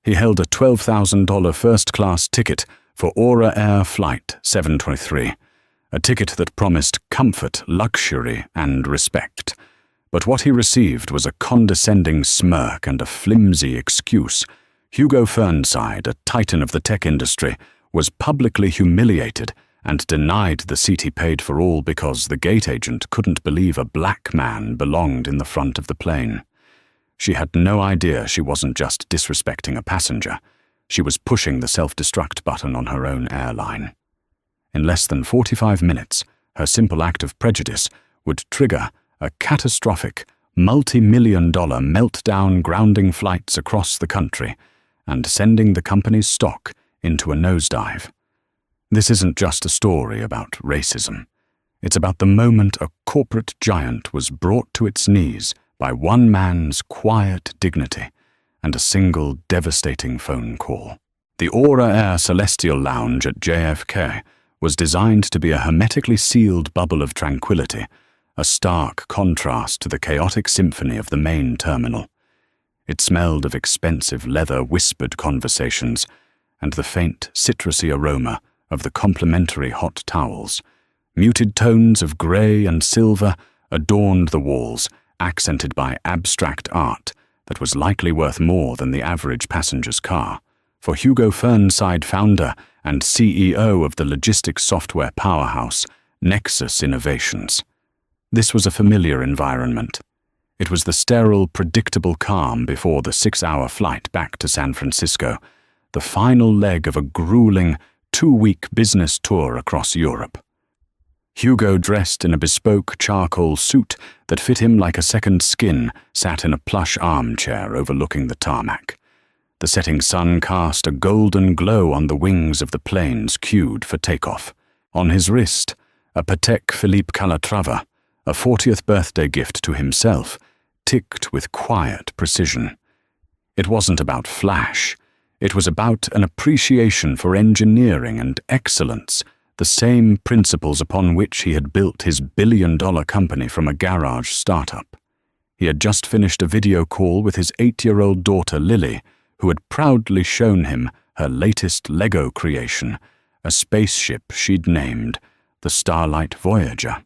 He held a $12,000 first-class ticket for Aura Air Flight 723, a ticket that promised comfort, luxury, and respect. But what he received was a condescending smirk and a flimsy excuse. Hugo Fernside, a titan of the tech industry, was publicly humiliated and denied the seat he paid for all because the gate agent couldn't believe a black man belonged in the front of the plane. She had no idea she wasn't just disrespecting a passenger. She was pushing the self-destruct button on her own airline. In less than 45 minutes, her simple act of prejudice would trigger a catastrophic, multi-million-dollar meltdown, grounding flights across the country and sending the company's stock into a nosedive. This isn't just a story about racism. It's about the moment a corporate giant was brought to its knees by one man's quiet dignity and a single devastating phone call. The Aura Air Celestial Lounge at JFK was designed to be a hermetically sealed bubble of tranquility, a stark contrast to the chaotic symphony of the main terminal. It smelled of expensive leather-whispered conversations and the faint, citrusy aroma of the complimentary hot towels. Muted tones of grey and silver adorned the walls, accented by abstract art that was likely worth more than the average passenger's car. For Hugo Fernside, founder and CEO of the logistics software powerhouse, Nexus Innovations. This was a familiar environment. It was the sterile, predictable calm before the 6-hour flight back to San Francisco, the final leg of a grueling, 2-week business tour across Europe. Hugo, dressed in a bespoke charcoal suit that fit him like a second skin, sat in a plush armchair overlooking the tarmac. The setting sun cast a golden glow on the wings of the planes queued for takeoff. On his wrist, a Patek Philippe Calatrava, a 40th birthday gift to himself, ticked with quiet precision. It wasn't about flash. It was about an appreciation for engineering and excellence, the same principles upon which he had built his billion-dollar company from a garage startup. He had just finished a video call with his 8-year-old daughter Lily, who had proudly shown him her latest Lego creation, a spaceship she'd named the Starlight Voyager.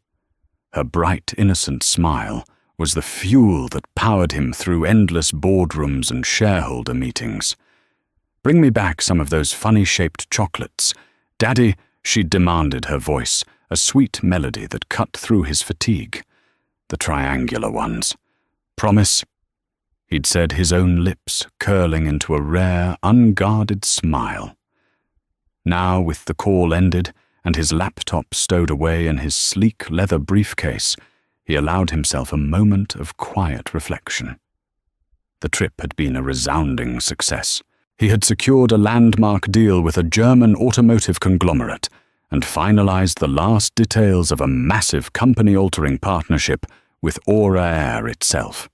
Her bright, innocent smile was the fuel that powered him through endless boardrooms and shareholder meetings. "Bring me back some of those funny-shaped chocolates. Daddy," she'd demanded, her voice, a sweet melody that cut through his fatigue. "The triangular ones. Promise?" He'd said, his own lips curling into a rare, unguarded smile. Now, with the call ended and his laptop stowed away in his sleek leather briefcase, he allowed himself a moment of quiet reflection. The trip had been a resounding success. He had secured a landmark deal with a German automotive conglomerate and finalized the last details of a massive company-altering partnership with Aura Air itself.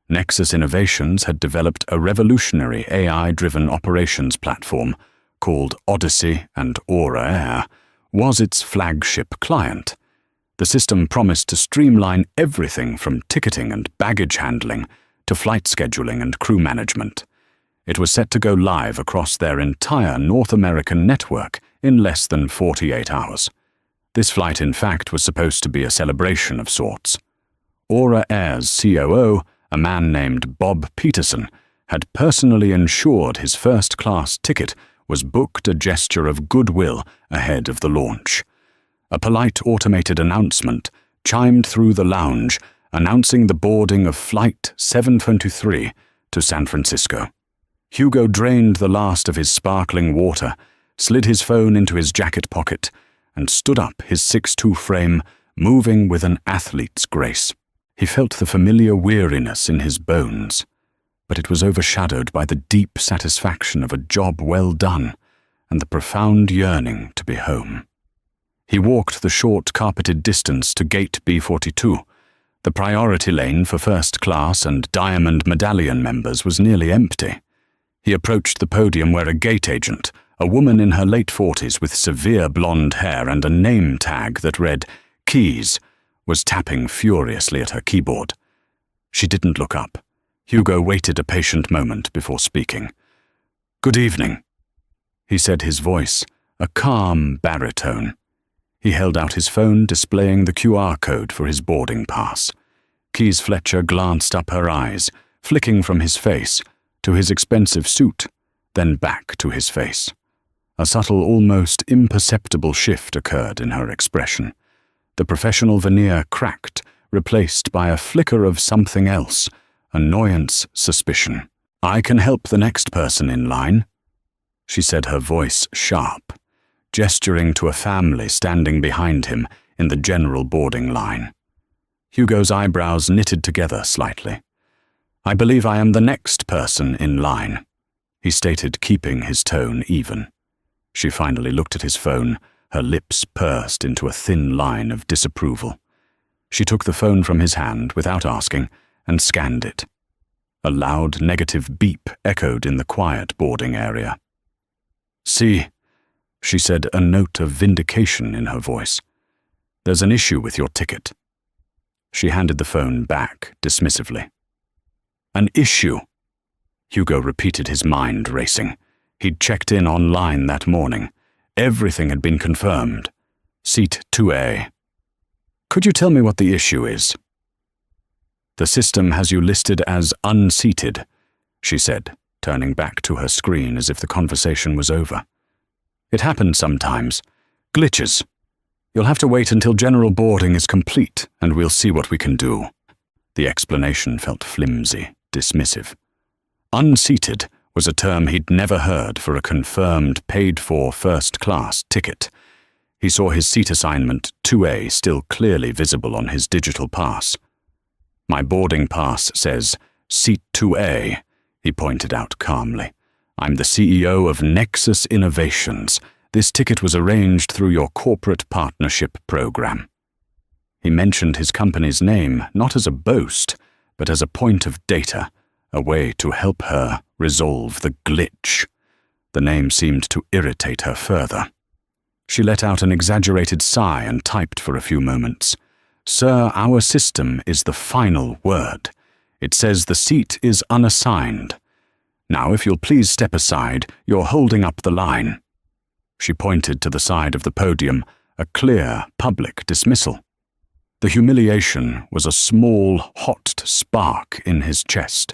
Nexus Innovations had developed a revolutionary AI-driven operations platform called Odyssey, and Aura Air was its flagship client. The system promised to streamline everything from ticketing and baggage handling to flight scheduling and crew management. It was set to go live across their entire North American network in less than 48 hours. This flight, in fact, was supposed to be a celebration of sorts. Aura Air's COO, a man named Bob Peterson, had personally ensured his first-class ticket was booked, a gesture of goodwill ahead of the launch. A polite automated announcement chimed through the lounge, announcing the boarding of Flight 723 to San Francisco. Hugo drained the last of his sparkling water, slid his phone into his jacket pocket, and stood up, his 6'2" frame moving with an athlete's grace. He felt the familiar weariness in his bones, but it was overshadowed by the deep satisfaction of a job well done and the profound yearning to be home. He walked the short carpeted distance to gate B42. The priority lane for first class and Diamond Medallion members was nearly empty. He approached the podium where a gate agent, a woman in her late 40s with severe blonde hair and a name tag that read "Keys," was tapping furiously at her keyboard. She didn't look up. Hugo waited a patient moment before speaking. "Good evening," he said, his voice a calm baritone. He held out his phone, displaying the QR code for his boarding pass. Keys Fletcher glanced up her eyes, flicking from his face to his expensive suit, then back to his face. A subtle, almost imperceptible shift occurred in her expression. The professional veneer cracked, replaced by a flicker of something else, annoyance, suspicion. "I can help the next person in line," she said, her voice sharp, gesturing to a family standing behind him in the general boarding line. Hugo's eyebrows knitted together slightly. "I believe I am the next person in line," he stated, keeping his tone even. She finally looked at his phone, her lips pursed into a thin line of disapproval. She took the phone from his hand without asking and scanned it. A loud negative beep echoed in the quiet boarding area. "See," she said, a note of vindication in her voice. "There's an issue with your ticket." She handed the phone back dismissively. "An issue?" Hugo repeated, his mind racing. He'd checked in online that morning. Everything had been confirmed. Seat 2A. "Could you tell me what the issue is?" "The system has you listed as unseated," she said, turning back to her screen as if the conversation was over. "It happens sometimes. Glitches. You'll have to wait until general boarding is complete, and we'll see what we can do." The explanation felt flimsy, dismissive. Unseated was a term he'd never heard for a confirmed, paid-for first-class ticket. He saw his seat assignment 2A still clearly visible on his digital pass. "My boarding pass says Seat 2A, he pointed out calmly. "I'm the CEO of Nexus Innovations. This ticket was arranged through your corporate partnership program." He mentioned his company's name not as a boast, but as a point of data, a way to help her resolve the glitch. The name seemed to irritate her further. She let out an exaggerated sigh and typed for a few moments. "Sir, our system is the final word. It says the seat is unassigned. Now, if you'll please step aside, you're holding up the line." She pointed to the side of the podium, a clear, public dismissal. The humiliation was a small, hot spark in his chest.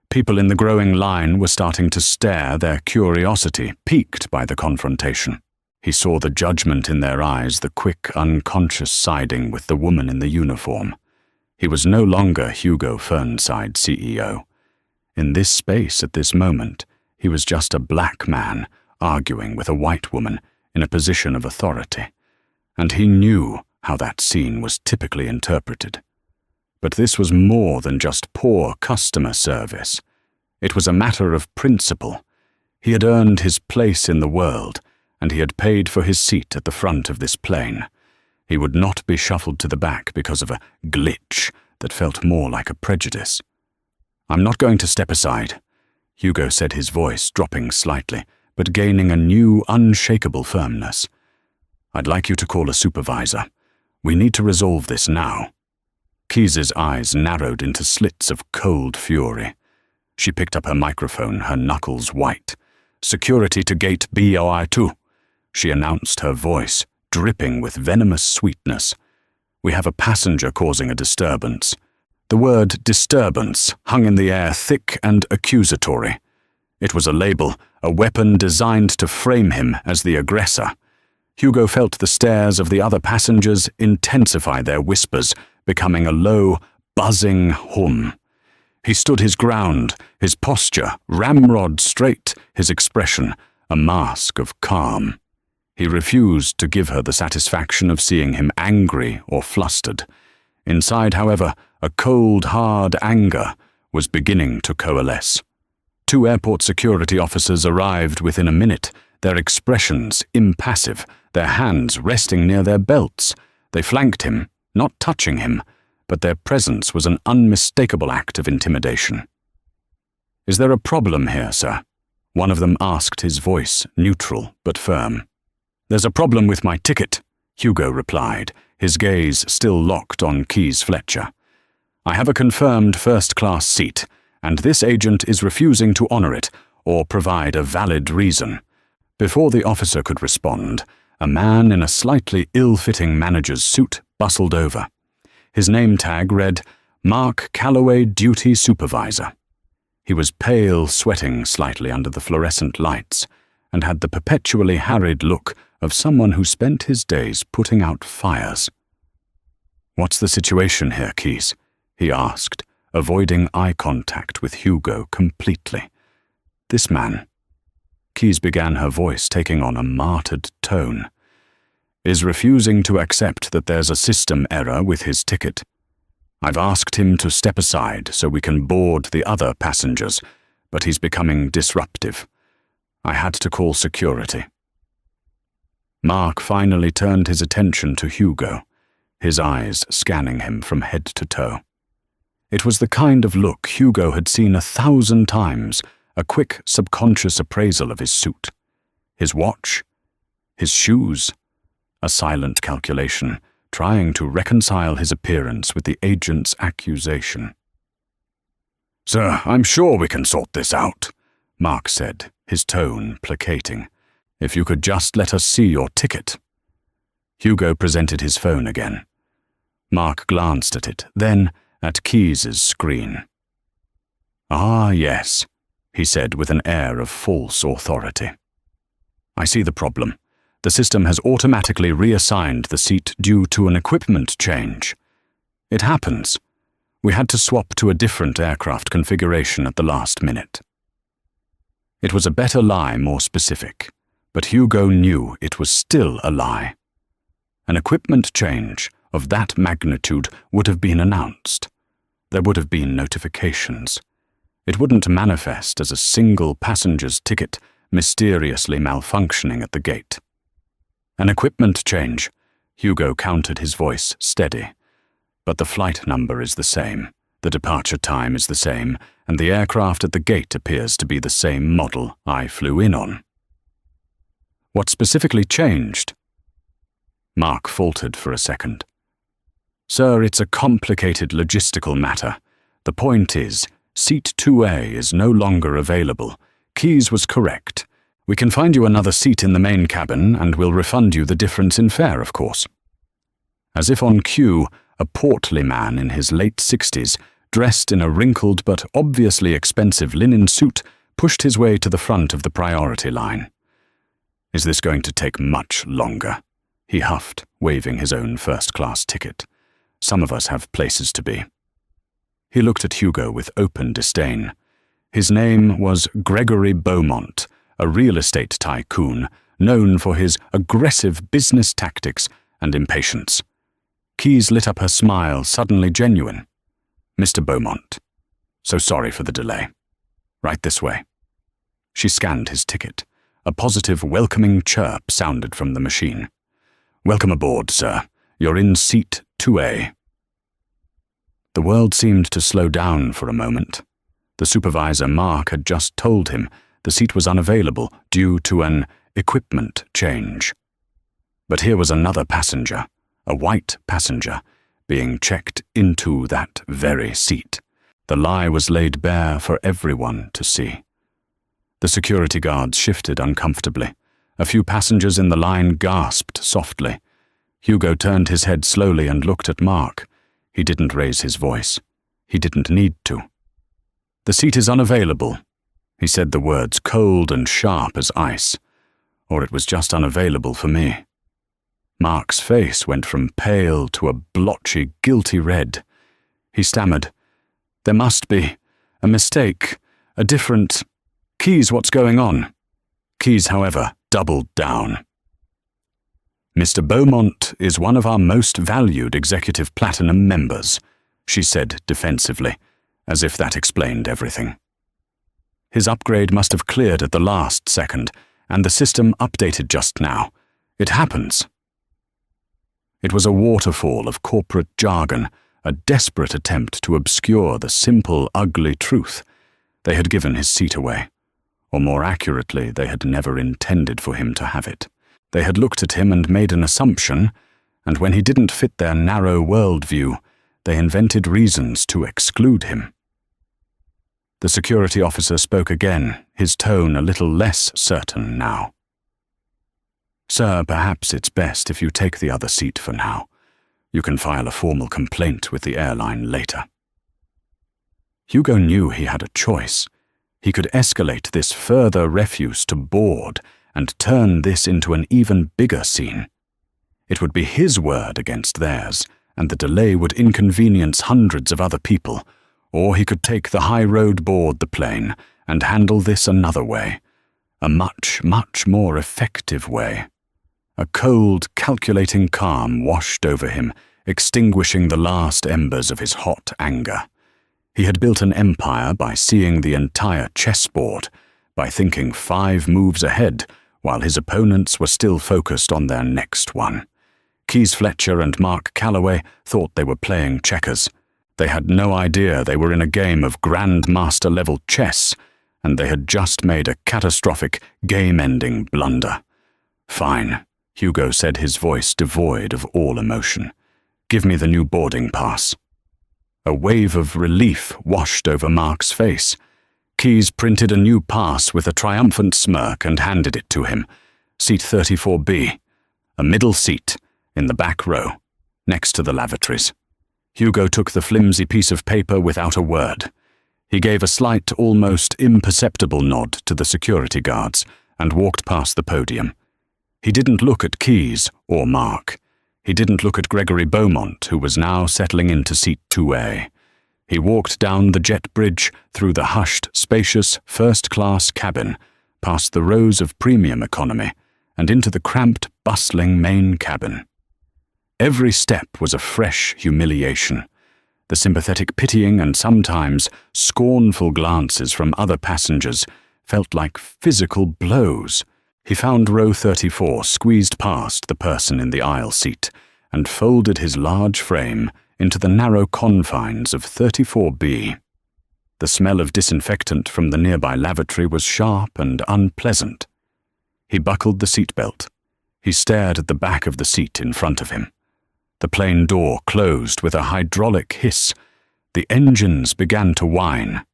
People in the growing line were starting to stare, their curiosity piqued by the confrontation. He saw the judgment in their eyes, the quick, unconscious siding with the woman in the uniform. He was no longer Hugo Fernside, CEO. In this space at this moment, he was just a black man arguing with a white woman in a position of authority. And he knew how that scene was typically interpreted. But this was more than just poor customer service. It was a matter of principle. He had earned his place in the world, and he had paid for his seat at the front of this plane. He would not be shuffled to the back because of a glitch that felt more like a prejudice. "I'm not going to step aside," Hugo said, his voice dropping slightly, but gaining a new, unshakable firmness. "I'd like you to call a supervisor. We need to resolve this now." Keys's eyes narrowed into slits of cold fury. She picked up her microphone, her knuckles white. "Security to gate BOI2, she announced, her voice dripping with venomous sweetness. "We have a passenger causing a disturbance." The word disturbance hung in the air thick and accusatory. It was a label, a weapon designed to frame him as the aggressor. Hugo felt the stares of the other passengers intensify their whispers, becoming a low, buzzing hum. He stood his ground, his posture ramrod straight, his expression a mask of calm. He refused to give her the satisfaction of seeing him angry or flustered. Inside, however, a cold, hard anger was beginning to coalesce. 2 airport security officers arrived within a minute, their expressions impassive, their hands resting near their belts. They flanked him, not touching him, but their presence was an unmistakable act of intimidation. "Is there a problem here, sir?" One of them asked, his voice neutral but firm. "There's a problem with my ticket," Hugo replied, his gaze still locked on Keys Fletcher. "I have a confirmed first-class seat, and this agent is refusing to honor it. or provide a valid reason. Before the officer could respond, a man in a slightly ill-fitting manager's suit bustled over. His name tag read, "Mark Calloway, Duty Supervisor." He was pale, sweating slightly under the fluorescent lights, and had the perpetually harried look of someone who spent his days putting out fires. "What's the situation here, Keyes?" he asked, avoiding eye contact with Hugo completely. "This man," Keyes began, her voice taking on a martyred tone, "is refusing to accept that there's a system error with his ticket. I've asked him to step aside so we can board the other passengers, but he's becoming disruptive. I had to call security." Mark finally turned his attention to Hugo, his eyes scanning him from head to toe. It was the kind of look Hugo had seen 1,000 times, a quick subconscious appraisal of his suit, his watch, his shoes, a silent calculation, trying to reconcile his appearance with the agent's accusation. "Sir, I'm sure we can sort this out," Mark said, his tone placating. "If you could just let us see your ticket." Hugo presented his phone again. Mark glanced at it, then at Keyes's screen. "Ah, yes," he said with an air of false authority. "I see the problem. The system has automatically reassigned the seat due to an equipment change. It happens. We had to swap to a different aircraft configuration at the last minute." It was a better lie, more specific, but Hugo knew it was still a lie. An equipment change of that magnitude would have been announced. There would have been notifications. It wouldn't manifest as a single passenger's ticket mysteriously malfunctioning at the gate. "An equipment change," Hugo countered, his voice steady. "But the flight number is the same, the departure time is the same, and the aircraft at the gate appears to be the same model I flew in on." "What specifically changed?" Mark faltered for a second. "Sir, it's a complicated logistical matter. The point is, Seat 2A is no longer available. Keyes was correct. We can find you another seat in the main cabin, and we'll refund you the difference in fare, of course." As if on cue, a portly man in his late 60s, dressed in a wrinkled but obviously expensive linen suit, pushed his way to the front of the priority line. "Is this going to take much longer?" he huffed, waving his own first-class ticket. "Some of us have places to be." He looked at Hugo with open disdain. His name was Gregory Beaumont, a real estate tycoon known for his aggressive business tactics and impatience. Keyes lit up her smile, suddenly genuine. "Mr. Beaumont, so sorry for the delay. Right this way." She scanned his ticket. A positive, welcoming chirp sounded from the machine. "Welcome aboard, sir. You're in seat 2A." The world seemed to slow down for a moment. The supervisor, Mark, had just told him the seat was unavailable due to an equipment change. But here was another passenger, a white passenger, being checked into that very seat. The lie was laid bare for everyone to see. The security guards shifted uncomfortably. A few passengers in the line gasped softly. Hugo turned his head slowly and looked at Mark. He didn't raise his voice. He didn't need to. "The seat is unavailable." He said the words cold and sharp as ice. Or it was just unavailable for me. Mark's face went from pale to a blotchy, guilty red. He stammered, "There must be a mistake, a different... Keyes, what's going on?" Keyes, however, doubled down. "Mr. Beaumont is one of our most valued Executive Platinum members," she said defensively, as if that explained everything. "His upgrade must have cleared at the last second, and the system updated just now. It happens." It was a waterfall of corporate jargon, a desperate attempt to obscure the simple, ugly truth. They had given his seat away. Or more accurately, they had never intended for him to have it. They had looked at him and made an assumption, and when he didn't fit their narrow worldview, they invented reasons to exclude him. The security officer spoke again, his tone a little less certain now. "Sir, perhaps it's best if you take the other seat for now. You can file a formal complaint with the airline later." Hugo knew he had a choice. He could escalate this further refuse to board and turn this into an even bigger scene. It would be his word against theirs, and the delay would inconvenience hundreds of other people, or he could take the high road board the plane and handle this another way, a much, much more effective way. A cold, calculating calm washed over him, extinguishing the last embers of his hot anger. He had built an empire by seeing the entire chessboard, by thinking 5 moves ahead, while his opponents were still focused on their next one. Keys Fletcher and Mark Calloway thought they were playing checkers. They had no idea they were in a game of grandmaster-level chess, and they had just made a catastrophic, game-ending blunder. "Fine," Hugo said, his voice devoid of all emotion. "Give me the new boarding pass." A wave of relief washed over Mark's face. Keys printed a new pass with a triumphant smirk and handed it to him. Seat 34B, a middle seat, in the back row, next to the lavatories. Hugo took the flimsy piece of paper without a word. He gave a slight, almost imperceptible nod to the security guards and walked past the podium. He didn't look at Keys or Mark. He didn't look at Gregory Beaumont, who was now settling into seat 2A. He walked down the jet bridge, through the hushed, spacious, first-class cabin, past the rows of premium economy, and into the cramped, bustling main cabin. Every step was a fresh humiliation. The sympathetic pitying and sometimes scornful glances from other passengers felt like physical blows. He found row 34 squeezed past the person in the aisle seat and folded his large frame into the narrow confines of 34B. The smell of disinfectant from the nearby lavatory was sharp and unpleasant. He buckled the seatbelt. He stared at the back of the seat in front of him. The plane door closed with a hydraulic hiss. The engines began to whine.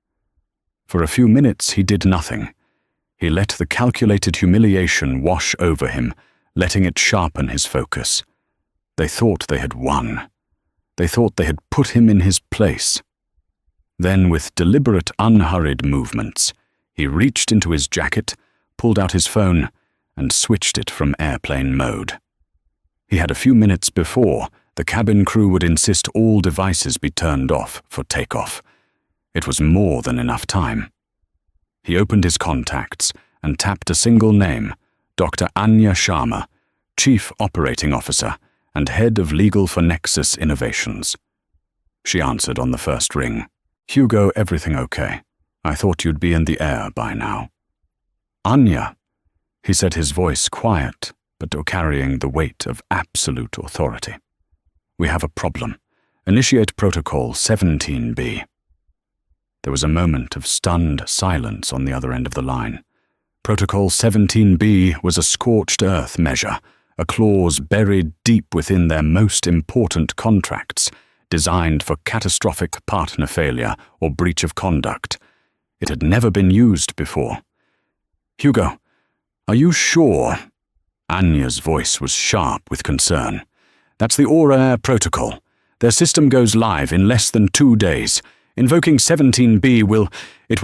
For a few minutes he did nothing. He let the calculated humiliation wash over him, letting it sharpen his focus. They thought they had won. They thought they had put him in his place. Then, with deliberate, unhurried movements, he reached into his jacket, pulled out his phone, and switched it from airplane mode. He had a few minutes before the cabin crew would insist all devices be turned off for takeoff. It was more than enough time. He opened his contacts and tapped a single name, Dr. Anya Sharma, Chief Operating Officer and Head of Legal for Nexus Innovations. She answered on the first ring. "Hugo, everything okay? I thought you'd be in the air by now." "Anya," he said, his voice quiet, but carrying the weight of absolute authority. "We have a problem. Initiate protocol 17B. There was a moment of stunned silence on the other end of the line. Protocol 17B was a scorched earth measure, a clause buried deep within their most important contracts, designed for catastrophic partner failure or breach of conduct. It had never been used before. "Hugo, are you sure?" Anya's voice was sharp with concern. "That's the Aura Air protocol. Their system goes live in less than 2 days. Invoking 17B will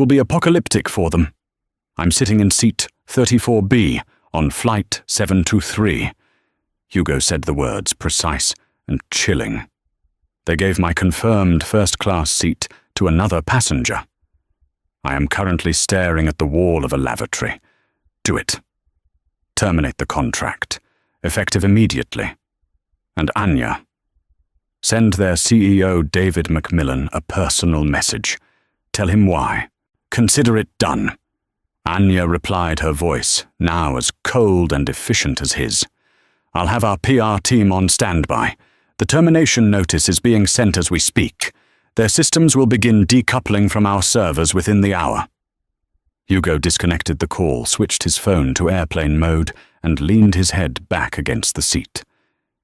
be apocalyptic for them. I'm sitting in seat 34B on flight 723. Hugo said the words, precise and chilling. They gave my confirmed first-class seat to another passenger. I am currently staring at the wall of a lavatory. Do it. Terminate the contract, effective immediately. And Anya, send their CEO David Macmillan a personal message. Tell him why. Consider it done." Anya replied, her voice now as cold and efficient as his. "I'll have our PR team on standby. The termination notice is being sent as we speak. Their systems will begin decoupling from our servers within the hour." Hugo disconnected the call, switched his phone to airplane mode, and leaned his head back against the seat.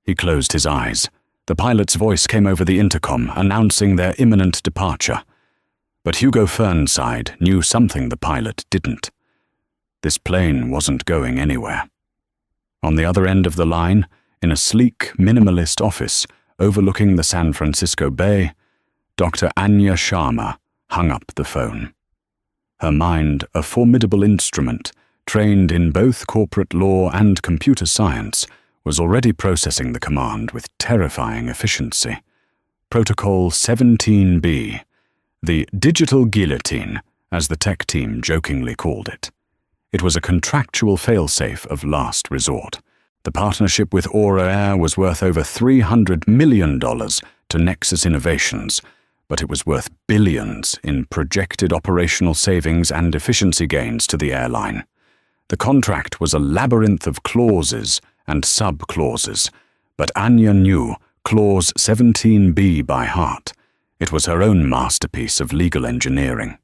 He closed his eyes. The pilot's voice came over the intercom, announcing their imminent departure. But Hugo Fernside knew something the pilot didn't. This plane wasn't going anywhere. On the other end of the line, in a sleek, minimalist office overlooking the San Francisco Bay, Dr. Anya Sharma hung up the phone. Her mind, a formidable instrument, trained in both corporate law and computer science, was already processing the command with terrifying efficiency. Protocol 17B, the digital guillotine, as the tech team jokingly called it. It was a contractual failsafe of last resort. The partnership with Aura Air was worth over $300 million to Nexus Innovations, but it was worth billions in projected operational savings and efficiency gains to the airline. The contract was a labyrinth of clauses and sub-clauses, but Anya knew Clause 17B by heart. It was her own masterpiece of legal engineering.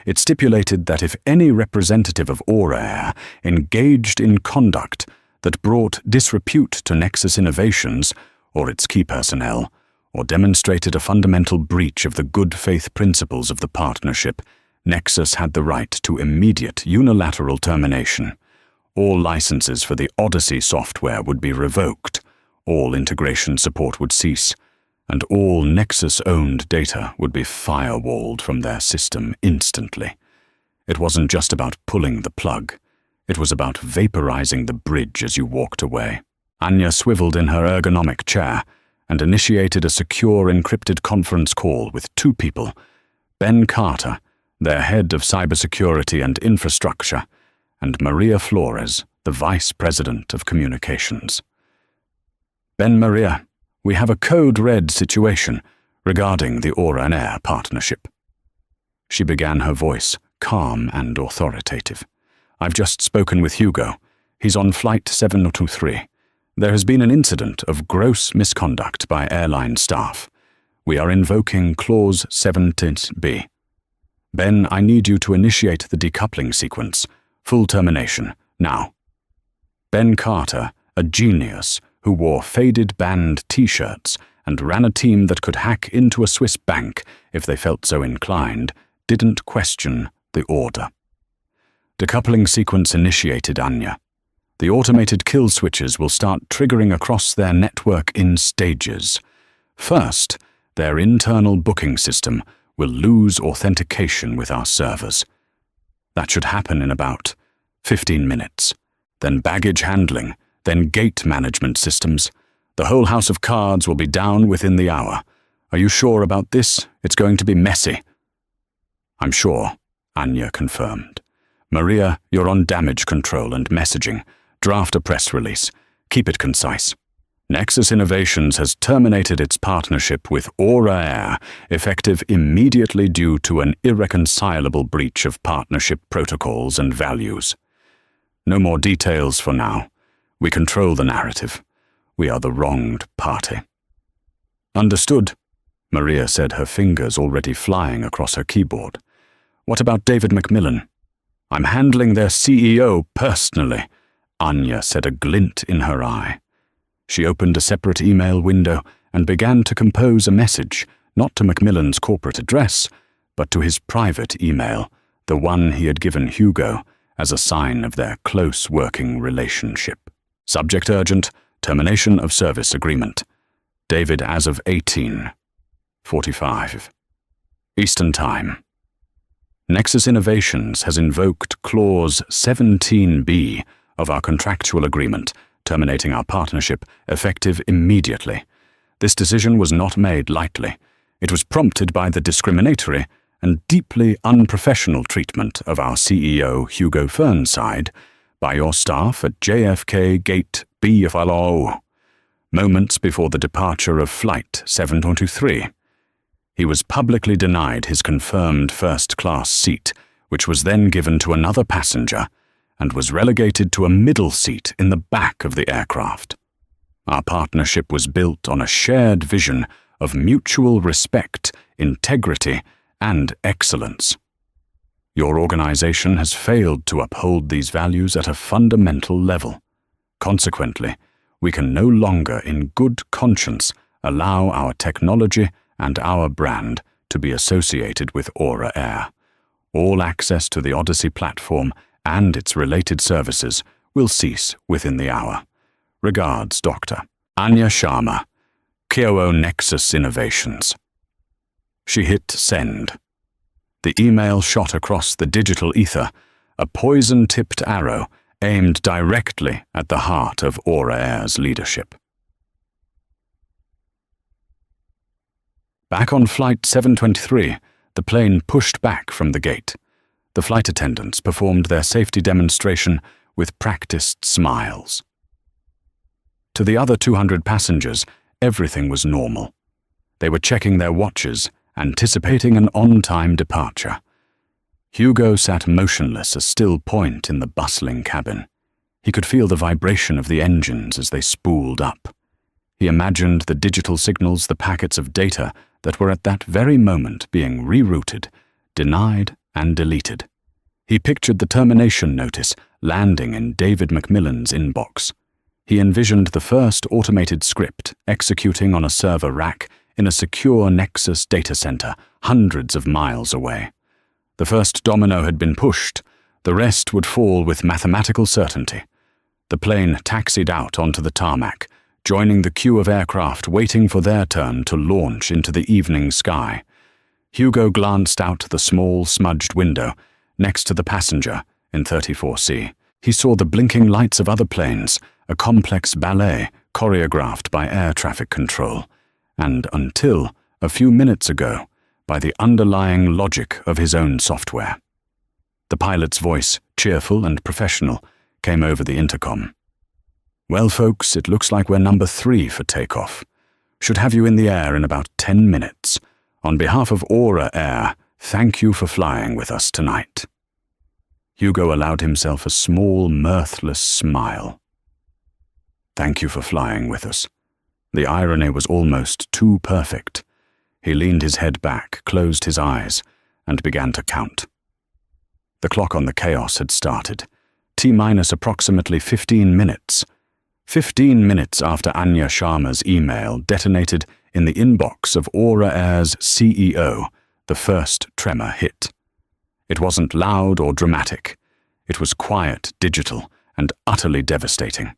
It stipulated that if any representative of Aura Air engaged in conduct that brought disrepute to Nexus Innovations or its key personnel, or demonstrated a fundamental breach of the good faith principles of the partnership, Nexus had the right to immediate unilateral termination. All licenses for the Odyssey software would be revoked, all integration support would cease, and all Nexus-owned data would be firewalled from their system instantly. It wasn't just about pulling the plug. It was about vaporizing the bridge as you walked away. Anya swiveled in her ergonomic chair and initiated a secure encrypted conference call with two people, Ben Carter, their head of cybersecurity and infrastructure, and Maria Flores, the vice president of communications. Ben Maria, we have a code red situation regarding the Aura Air partnership. She began, her voice calm and authoritative. I've just spoken with Hugo. He's on flight 723. There has been an incident of gross misconduct by airline staff. We are invoking Clause 17B. Ben, I need you to initiate the decoupling sequence. Full termination, now. Ben Carter, a genius who wore faded band t-shirts and ran a team that could hack into a Swiss bank if they felt so inclined, didn't question the order. Decoupling sequence initiated, Anya. The automated kill switches will start triggering across their network in stages. First, their internal booking system will lose authentication with our servers. That should happen in about 15 minutes. Then baggage handling, then gate management systems. The whole house of cards will be down within the hour. Are you sure about this? It's going to be messy. I'm sure, Anya confirmed. Maria, you're on damage control and messaging. Draft a press release. Keep it concise. Nexus Innovations has terminated its partnership with Aura Air, effective immediately due to an irreconcilable breach of partnership protocols and values. No more details for now. We control the narrative. We are the wronged party. Understood, Maria said, her fingers already flying across her keyboard. What about David McMillan? I'm handling their CEO personally, Anya said, a glint in her eye. She opened a separate email window and began to compose a message, not to Macmillan's corporate address, but to his private email, the one he had given Hugo as a sign of their close working relationship. Subject urgent, termination of service agreement. David as of 18:45. Eastern Time. Nexus Innovations has invoked Clause 17B of our contractual agreement, terminating our partnership, effective immediately. This decision was not made lightly. It was prompted by the discriminatory and deeply unprofessional treatment of our CEO, Hugo Fernside, by your staff at JFK Gate B-FLO, moments before the departure of Flight 723. He was publicly denied his confirmed first-class seat, which was then given to another passenger, and was relegated to a middle seat in the back of the aircraft. Our partnership was built on a shared vision of mutual respect, integrity, and excellence. Your organization has failed to uphold these values at a fundamental level. Consequently, we can no longer in good conscience allow our technology and our brand to be associated with Aura Air. All access to the Odyssey platform and its related services will cease within the hour. Regards, Dr. Anya Sharma, Kyoto Nexus Innovations. She hit send. The email shot across the digital ether, a poison-tipped arrow aimed directly at the heart of Aura Air's leadership. Back on Flight 723, the plane pushed back from the gate. The flight attendants performed their safety demonstration with practiced smiles. To the other 200 passengers, everything was normal. They were checking their watches, anticipating an on-time departure. Hugo sat motionless, a still point in the bustling cabin. He could feel the vibration of the engines as they spooled up. He imagined the digital signals, the packets of data that were at that very moment being rerouted, denied, and deleted. He pictured the termination notice landing in David Macmillan's inbox. He envisioned the first automated script executing on a server rack in a secure Nexus data center hundreds of miles away. The first domino had been pushed. The rest would fall with mathematical certainty. The plane taxied out onto the tarmac, joining the queue of aircraft waiting for their turn to launch into the evening sky. Hugo glanced out the small, smudged window next to the passenger in 34C. He saw the blinking lights of other planes, a complex ballet choreographed by air traffic control, and until, a few minutes ago, by the underlying logic of his own software. The pilot's voice, cheerful and professional, came over the intercom. "Well, folks, it looks like we're number 3 for takeoff. Should have you in the air in about 10 minutes. On behalf of Aura Air, thank you for flying with us tonight." Hugo allowed himself a small, mirthless smile. Thank you for flying with us. The irony was almost too perfect. He leaned his head back, closed his eyes, and began to count. The clock on the chaos had started. T-minus approximately 15 minutes. 15 minutes after Anya Sharma's email detonated in the inbox of Aura Air's CEO, the first tremor hit. It wasn't loud or dramatic. It was quiet, digital, and utterly devastating.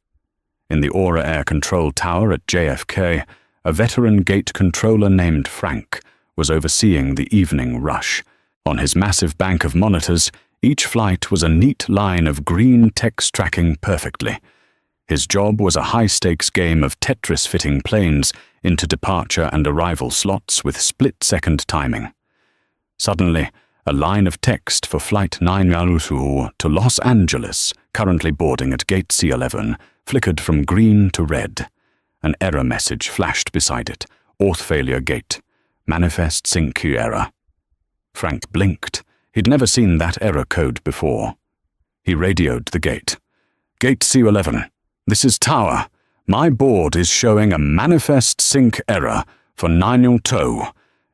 In the Aura Air control tower at JFK, a veteran gate controller named Frank was overseeing the evening rush. On his massive bank of monitors, each flight was a neat line of green text tracking perfectly. His job was a high-stakes game of Tetris fitting planes into departure and arrival slots with split-second timing. Suddenly, a line of text for Flight 9 to Los Angeles, currently boarding at Gate C11, flickered from green to red. An error message flashed beside it. Auth failure gate. Manifest sync queue error. Frank blinked. He'd never seen that error code before. He radioed the gate. Gate C11. This is Tower. My board is showing a manifest sync error for 9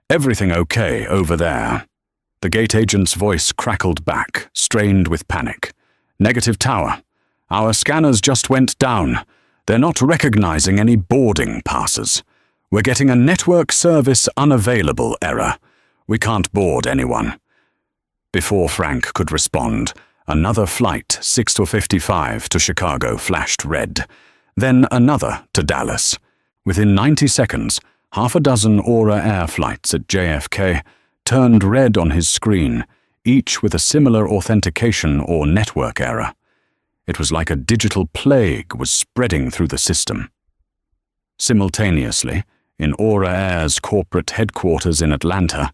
Everything okay over there? The gate agent's voice crackled back, strained with panic. Negative Tower. Our scanners just went down. They're not recognizing any boarding passes. We're getting a network service unavailable error. We can't board anyone. Before Frank could respond, another flight, 6:55 to Chicago, flashed red. Then another to Dallas. Within 90 seconds, half a dozen Aura Air flights at JFK turned red on his screen, each with a similar authentication or network error. It was like a digital plague was spreading through the system. Simultaneously, in Aura Air's corporate headquarters in Atlanta,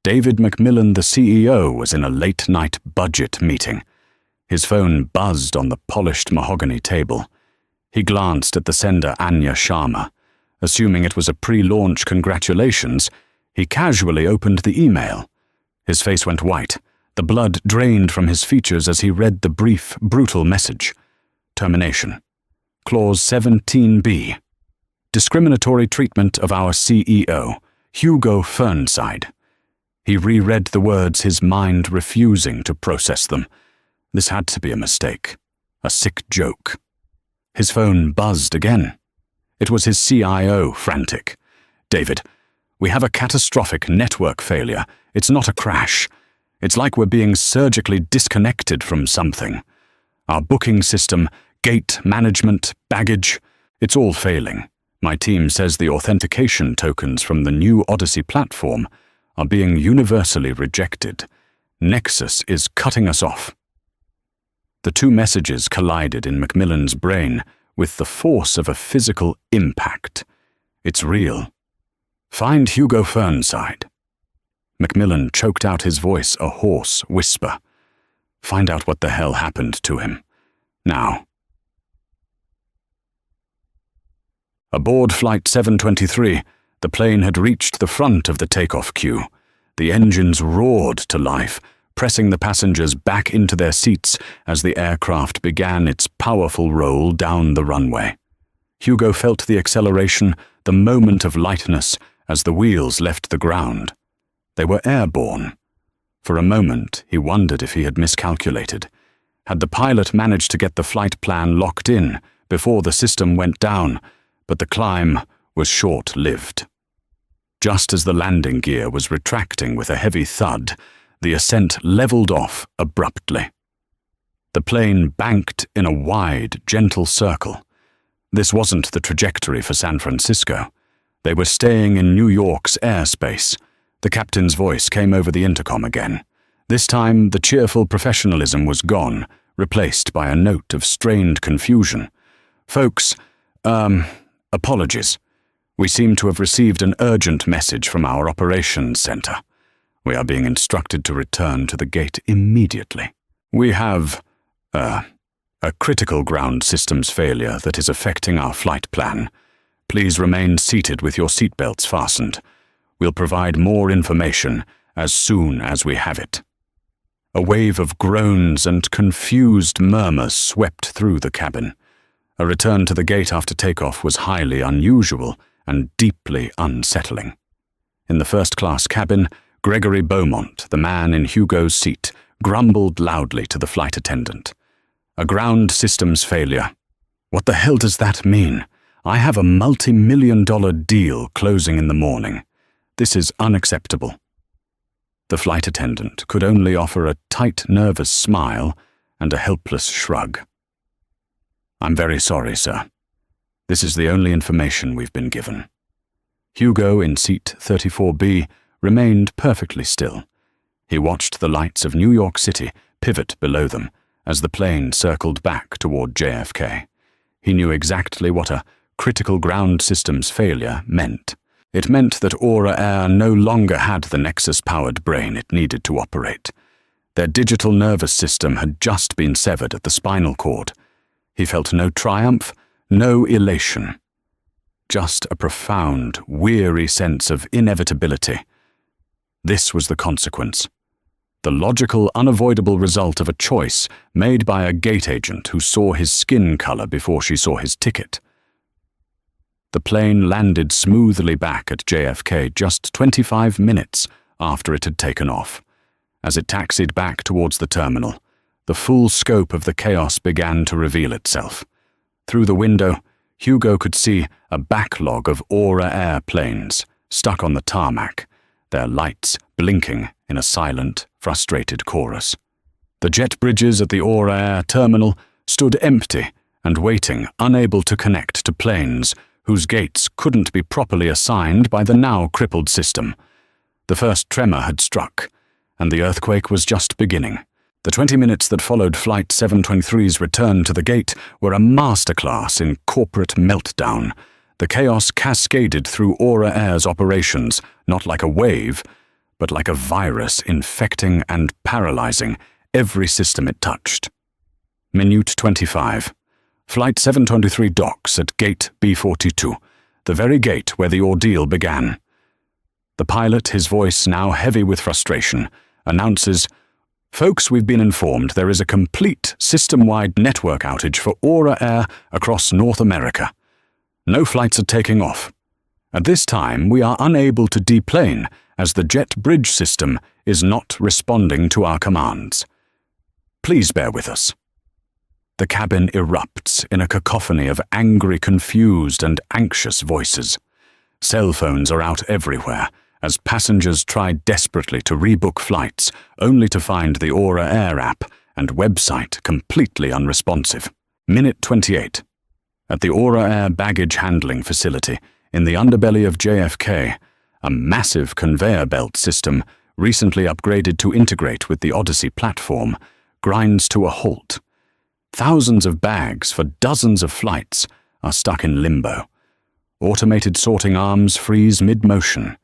David Macmillan, the CEO, was in a late-night budget meeting. His phone buzzed on the polished mahogany table. He glanced at the sender Anya Sharma. Assuming it was a pre-launch congratulations, he casually opened the email. His face went white. The blood drained from his features as he read the brief, brutal message. Termination. Clause 17B. Discriminatory treatment of our CEO, Hugo Fernside. He reread the words, his mind refusing to process them. This had to be a mistake. A sick joke. His phone buzzed again. It was his CIO, frantic. David, We have a catastrophic network failure. It's not a crash. It's like we're being surgically disconnected from something. Our booking system, gate management, baggage, it's all failing. My team says the authentication tokens from the new Odyssey platform are being universally rejected. Nexus is cutting us off. The two messages collided in Macmillan's brain with the force of a physical impact. It's real. Find Hugo Fernside. Macmillan choked out his voice a hoarse whisper. Find out what the hell happened to him. Now. Aboard Flight 723, the plane had reached the front of the takeoff queue. The engines roared to life, pressing the passengers back into their seats as the aircraft began its powerful roll down the runway. Hugo felt the acceleration, the moment of lightness, as the wheels left the ground. They were airborne. For a moment, he wondered if he had miscalculated. Had the pilot managed to get the flight plan locked in before the system went down, but the climb was short-lived. Just as the landing gear was retracting with a heavy thud, the ascent leveled off abruptly. The plane banked in a wide, gentle circle. This wasn't the trajectory for San Francisco. They were staying in New York's airspace. The captain's voice came over the intercom again. This time, the cheerful professionalism was gone, replaced by a note of strained confusion. Folks, apologies. We seem to have received an urgent message from our operations center. We are being instructed to return to the gate immediately. We have, a critical ground systems failure that is affecting our flight plan. Please remain seated with your seatbelts fastened. We'll provide more information as soon as we have it. A wave of groans and confused murmurs swept through the cabin. A return to the gate after takeoff was highly unusual and deeply unsettling. In the first-class cabin, Gregory Beaumont, the man in Hugo's seat, grumbled loudly to the flight attendant. A ground systems failure. What the hell does that mean? I have a multi-million-dollar deal closing in the morning. This is unacceptable. The flight attendant could only offer a tight, nervous smile and a helpless shrug. I'm very sorry, sir. This is the only information we've been given. Hugo, in seat 34B, remained perfectly still. He watched the lights of New York City pivot below them as the plane circled back toward JFK. He knew exactly what a critical ground systems failure meant. It meant that Aura Air no longer had the Nexus-powered brain it needed to operate. Their digital nervous system had just been severed at the spinal cord. He felt no triumph, no elation. Just a profound, weary sense of inevitability. This was the consequence. The logical, unavoidable result of a choice made by a gate agent who saw his skin color before she saw his ticket. The plane landed smoothly back at JFK just 25 minutes after it had taken off. As it taxied back towards the terminal, the full scope of the chaos began to reveal itself. Through the window, Hugo could see a backlog of Aura Air planes stuck on the tarmac, their lights blinking in a silent, frustrated chorus. The jet bridges at the Aura Air terminal stood empty and waiting, unable to connect to planes whose gates couldn't be properly assigned by the now crippled system. The first tremor had struck, and the earthquake was just beginning. The 20 minutes that followed Flight 723's return to the gate were a masterclass in corporate meltdown. The chaos cascaded through Aura Air's operations, not like a wave, but like a virus infecting and paralyzing every system it touched. Minute 25. Flight 723 docks at Gate B42, the very gate where the ordeal began. The pilot, his voice now heavy with frustration, announces, "Folks, we've been informed there is a complete system-wide network outage for Aura Air across North America. No flights are taking off. At this time, we are unable to deplane as the jet bridge system is not responding to our commands. Please bear with us." The cabin erupts in a cacophony of angry, confused, and anxious voices. Cell phones are out everywhere, as passengers try desperately to rebook flights, only to find the Aura Air app and website completely unresponsive. Minute 28. At the Aura Air baggage handling facility, in the underbelly of JFK, a massive conveyor belt system, recently upgraded to integrate with the Odyssey platform, grinds to a halt. Thousands of bags for dozens of flights are stuck in limbo. Automated sorting arms freeze mid-motion.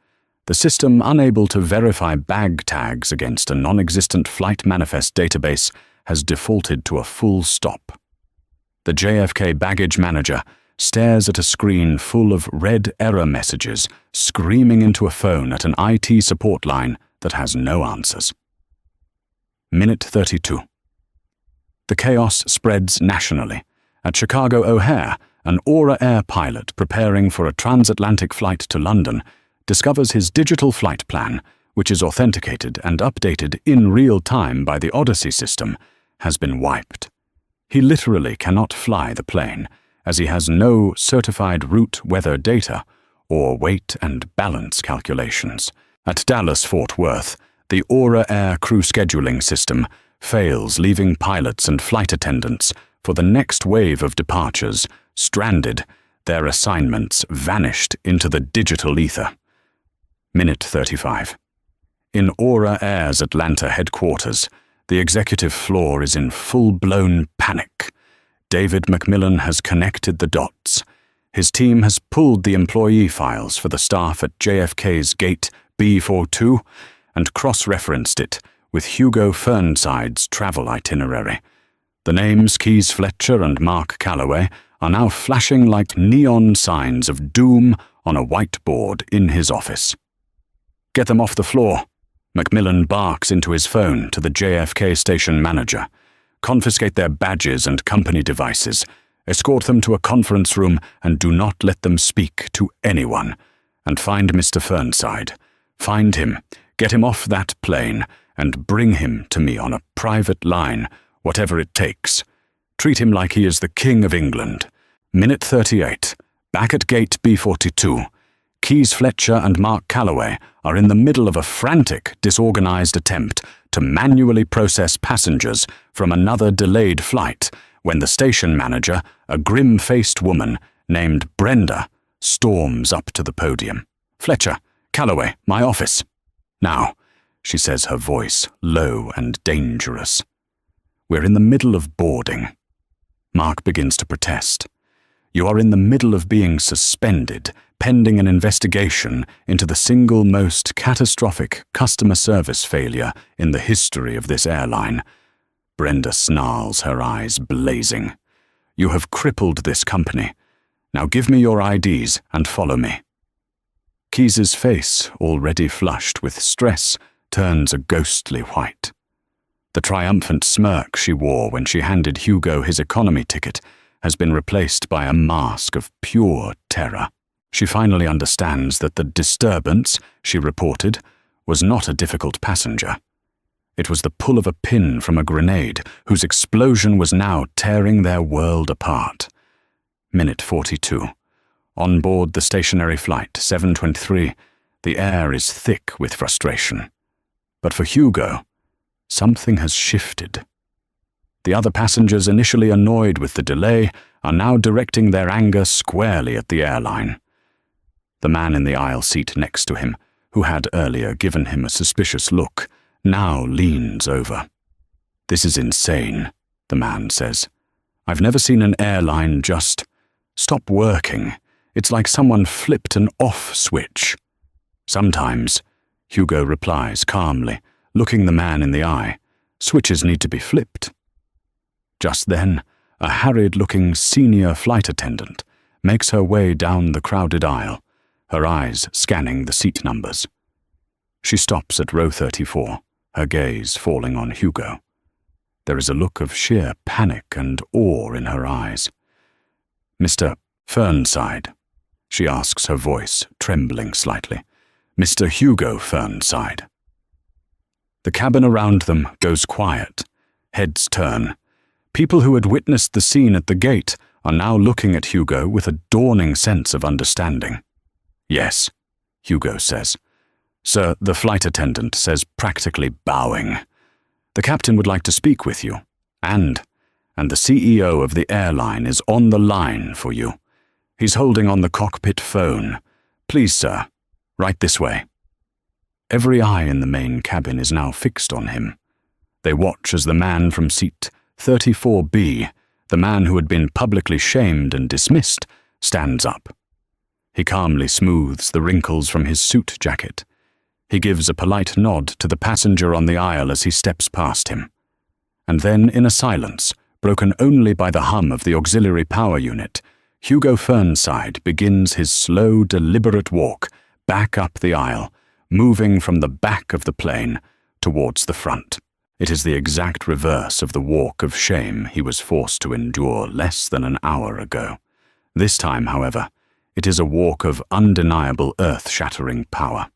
The system, unable to verify bag tags against a non-existent flight manifest database, has defaulted to a full stop. The JFK baggage manager stares at a screen full of red error messages screaming into a phone at an IT support line that has no answers. Minute 32. The chaos spreads nationally. At Chicago O'Hare, an Aura Air pilot preparing for a transatlantic flight to London discovers his digital flight plan, which is authenticated and updated in real time by the Odyssey system, has been wiped. He literally cannot fly the plane, as he has no certified route weather data or weight and balance calculations. At Dallas-Fort Worth, the Aura Air crew scheduling system fails, leaving pilots and flight attendants for the next wave of departures stranded, their assignments vanished into the digital ether. Minute 35. In Aura Air's Atlanta headquarters, the executive floor is in full-blown panic. David Macmillan has connected the dots. His team has pulled the employee files for the staff at JFK's Gate B42 and cross-referenced it with Hugo Fernside's travel itinerary. The names Keys Fletcher and Mark Calloway are now flashing like neon signs of doom on a whiteboard in his office. "Get them off the floor," Macmillan barks into his phone to the JFK station manager. "Confiscate their badges and company devices. Escort them to a conference room and do not let them speak to anyone. And find Mr. Fernside. Find him, get him off that plane, and bring him to me on a private line, whatever it takes. Treat him like he is the King of England." Minute 38. Back at Gate B42. Keys Fletcher and Mark Calloway are in the middle of a frantic, disorganized attempt to manually process passengers from another delayed flight when the station manager, a grim-faced woman named Brenda, storms up to the podium. "Fletcher, Calloway, my office." "Now," she says, her voice low and dangerous. "We're in the middle of boarding." Mark begins to protest. "You are in the middle of being suspended, pending an investigation into the single most catastrophic customer service failure in the history of this airline." Brenda snarls, her eyes blazing. "You have crippled this company. Now give me your IDs and follow me." Keys's face, already flushed with stress, turns a ghostly white. The triumphant smirk she wore when she handed Hugo his economy ticket has been replaced by a mask of pure terror. She finally understands that the disturbance, she reported, was not a difficult passenger. It was the pull of a pin from a grenade whose explosion was now tearing their world apart. Minute 42. On board the stationary flight 723, the air is thick with frustration. But for Hugo, something has shifted. The other passengers, initially annoyed with the delay, are now directing their anger squarely at the airline. The man in the aisle seat next to him, who had earlier given him a suspicious look, now leans over. "This is insane," the man says. "I've never seen an airline just stop working. It's like someone flipped an off switch." "Sometimes," Hugo replies calmly, looking the man in the eye, "switches need to be flipped." Just then, a harried-looking senior flight attendant makes her way down the crowded aisle, her eyes scanning the seat numbers. She stops at row 34, her gaze falling on Hugo. There is a look of sheer panic and awe in her eyes. "Mr. Fernside?" she asks, her voice trembling slightly. "Mr. Hugo Fernside." The cabin around them goes quiet. Heads turn. People who had witnessed the scene at the gate are now looking at Hugo with a dawning sense of understanding. Yes, Hugo says. Sir, the flight attendant says, practically bowing. The captain would like to speak with you, and the CEO of the airline is on the line for you. He's holding on the cockpit phone. Please, sir, right this way. Every eye in the main cabin is now fixed on him. They watch as the man from seat 34B, the man who had been publicly shamed and dismissed, stands up. He calmly smooths the wrinkles from his suit jacket. He gives a polite nod to the passenger on the aisle as he steps past him. And then, in a silence, broken only by the hum of the auxiliary power unit, Hugo Fernside begins his slow, deliberate walk back up the aisle, moving from the back of the plane towards the front. It is the exact reverse of the walk of shame he was forced to endure less than an hour ago. This time, however, it is a walk of undeniable earth-shattering power.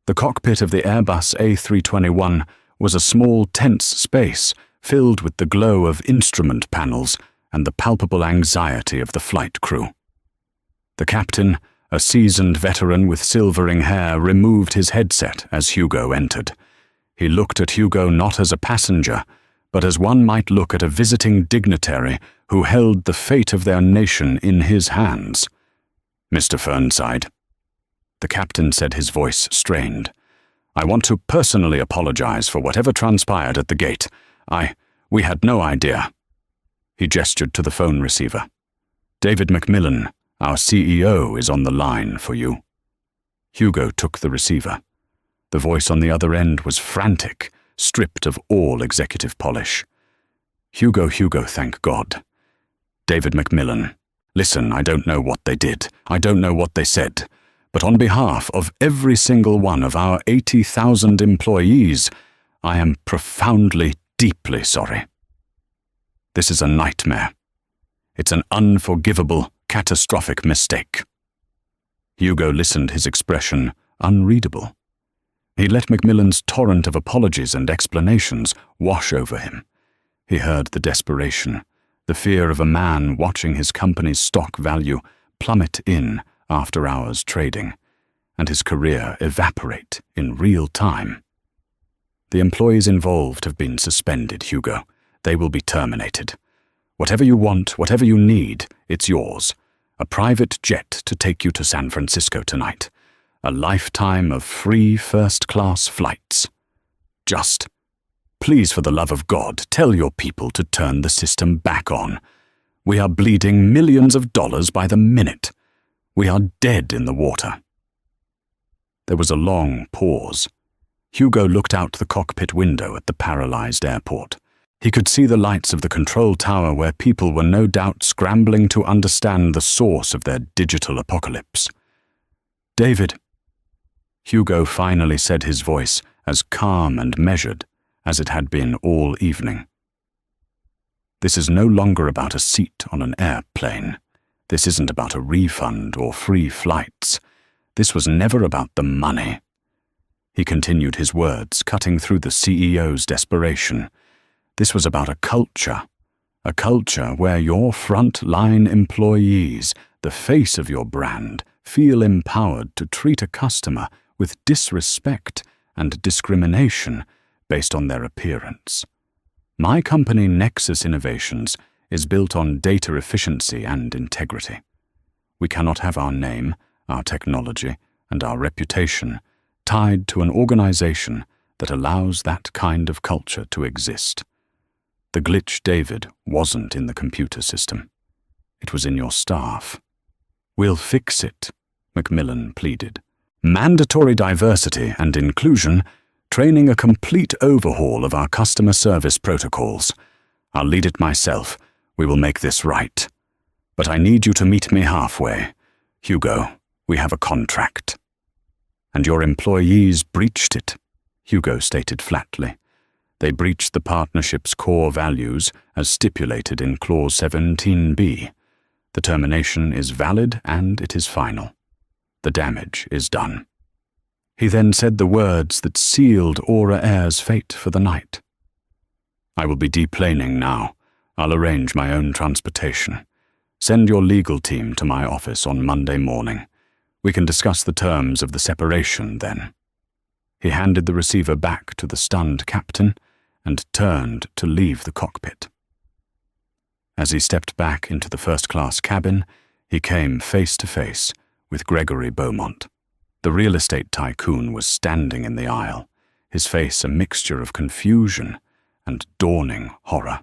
The cockpit of the Airbus A321 was a small, tense space filled with the glow of instrument panels and the palpable anxiety of the flight crew. The captain, a seasoned veteran with silvering hair, removed his headset as Hugo entered. He looked at Hugo not as a passenger, but as one might look at a visiting dignitary who held the fate of their nation in his hands. Mr. Fernside. The captain said, his voice strained. I want to personally apologize for whatever transpired at the gate. We had no idea. He gestured to the phone receiver. David Macmillan, our CEO, is on the line for you. Hugo took the receiver. The voice on the other end was frantic, stripped of all executive polish. Hugo, thank God. David Macmillan. Listen, I don't know what they did. I don't know what they said. But on behalf of every single one of our 80,000 employees, I am profoundly, deeply sorry. This is a nightmare. It's an unforgivable, catastrophic mistake. Hugo listened, his expression unreadable. He let Macmillan's torrent of apologies and explanations wash over him. He heard the desperation, the fear of a man watching his company's stock value plummet in after-hours trading, and his career evaporate in real time. The employees involved have been suspended, Hugo. They will be terminated. Whatever you want, whatever you need, it's yours. A private jet to take you to San Francisco tonight. A lifetime of free first-class flights. Just, please, for the love of God, tell your people to turn the system back on. We are bleeding millions of dollars by the minute. We are dead in the water. There was a long pause. Hugo looked out the cockpit window at the paralyzed airport. He could see the lights of the control tower where people were no doubt scrambling to understand the source of their digital apocalypse. David. Hugo finally said, his voice as calm and measured as it had been all evening. This is no longer about a seat on an airplane. This isn't about a refund or free flights. This was never about the money. He continued his words, cutting through the CEO's desperation. This was about a culture where your front-line employees, the face of your brand, feel empowered to treat a customer with disrespect and discrimination based on their appearance. My company, Nexus Innovations, is built on data efficiency and integrity. We cannot have our name, our technology, and our reputation tied to an organization that allows that kind of culture to exist. The glitch, David, wasn't in the computer system. It was in your staff. We'll fix it, Macmillan pleaded. Mandatory diversity and inclusion, training a complete overhaul of our customer service protocols. I'll lead it myself. We will make this right. But I need you to meet me halfway. Hugo, we have a contract. And your employees breached it, Hugo stated flatly. They breached the partnership's core values as stipulated in Clause 17B. The termination is valid and it is final. The damage is done. He then said the words that sealed Aura Air's fate for the night. I will be deplaning now. I'll arrange my own transportation. Send your legal team to my office on Monday morning. We can discuss the terms of the separation then." He handed the receiver back to the stunned captain and turned to leave the cockpit. As he stepped back into the first-class cabin, he came face to face with Gregory Beaumont. The real estate tycoon was standing in the aisle, his face a mixture of confusion and dawning horror.